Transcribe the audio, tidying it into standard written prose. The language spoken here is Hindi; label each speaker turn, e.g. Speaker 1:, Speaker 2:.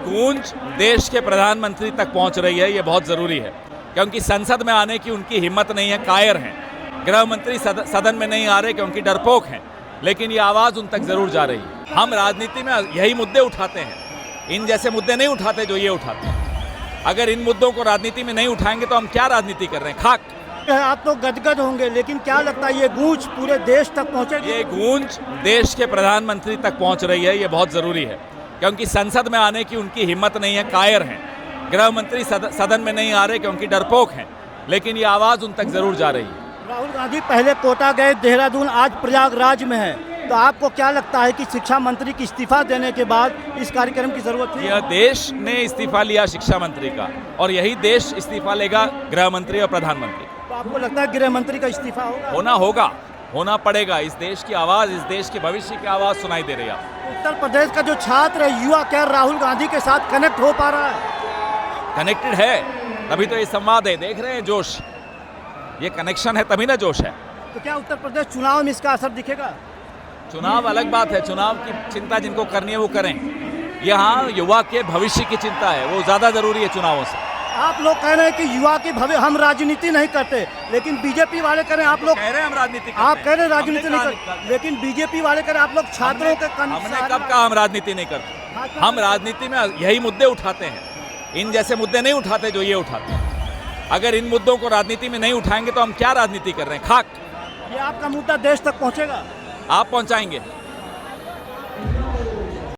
Speaker 1: गूंज देश के प्रधानमंत्री तक पहुंच रही है, ये बहुत जरूरी है क्योंकि संसद में आने की उनकी हिम्मत नहीं है, कायर हैं। गृह मंत्री सदन में नहीं आ रहे क्योंकि डरपोक हैं, लेकिन ये आवाज उन तक जरूर जा रही है। हम राजनीति में यही मुद्दे उठाते हैं, इन जैसे मुद्दे नहीं उठाते जो ये उठाते हैं। अगर इन मुद्दों को राजनीति में नहीं उठाएंगे तो हम क्या राजनीति कर रहे हैं? खाक।
Speaker 2: आप तो गदगद होंगे, लेकिन क्या लगता है ये गूंज पूरे देश तक पहुंचेगी?
Speaker 1: ये गूंज देश के प्रधानमंत्री तक पहुंच रही है, ये बहुत जरूरी है क्योंकि संसद में आने की उनकी हिम्मत नहीं है, कायर हैं। गृह मंत्री सदन में नहीं आ रहे क्योंकि डरपोक हैं, लेकिन ये आवाज उन तक जरूर जा रही है।
Speaker 2: राहुल गांधी पहले कोटा गए, देहरादून, आज प्रयागराज में है, तो आपको क्या लगता है कि शिक्षा मंत्री की इस्तीफा देने के बाद इस कार्यक्रम की जरूरत थी?
Speaker 1: यह देश ने इस्तीफा लिया शिक्षा मंत्री का, और यही देश इस्तीफा लेगा गृह मंत्री और प्रधानमंत्री।
Speaker 2: तो आपको लगता है गृह मंत्री का इस्तीफा होगा?
Speaker 1: होना पड़ेगा। इस देश की आवाज, इस देश के भविष्य की आवाज सुनाई दे रही है।
Speaker 2: उत्तर प्रदेश का जो छात्र युवा क्या राहुल गांधी के साथ कनेक्ट हो पा रहा है?
Speaker 1: कनेक्टेड है, तभी तो ये संवाद है। देख रहे हैं जोश, ये कनेक्शन है तभी ना जोश है।
Speaker 2: तो क्या उत्तर प्रदेश चुनाव में इसका असर दिखेगा?
Speaker 1: चुनाव अलग बात है, चुनाव की चिंता जिनको करनी है वो करें। यहाँ युवा के भविष्य की चिंता है, वो ज्यादा जरूरी है चुनावों से।
Speaker 2: आप लोग कह रहे हैं कि युवा के भविष्य, हम राजनीति नहीं करते, लेकिन बीजेपी वाले करें, आप लोग
Speaker 1: कह रहे हैं हम राजनीति करते
Speaker 2: आप
Speaker 1: हैं।
Speaker 2: कह रहे हैं राजनीति नहीं करते, लेकिन बीजेपी वाले कह रहे हैं आप लोग छात्रों के
Speaker 1: हमने कब कहा हम राजनीति नहीं करते? हम राजनीति में यही मुद्दे उठाते हैं, इन जैसे मुद्दे नहीं उठाते जो ये उठाते हैं। अगर इन मुद्दों को राजनीति में नहीं उठाएंगे तो हम क्या राजनीति कर रहे हैं? खाक।
Speaker 2: ये आपका मुद्दा देश तक पहुंचेगा?
Speaker 1: आप पहुंचाएंगे।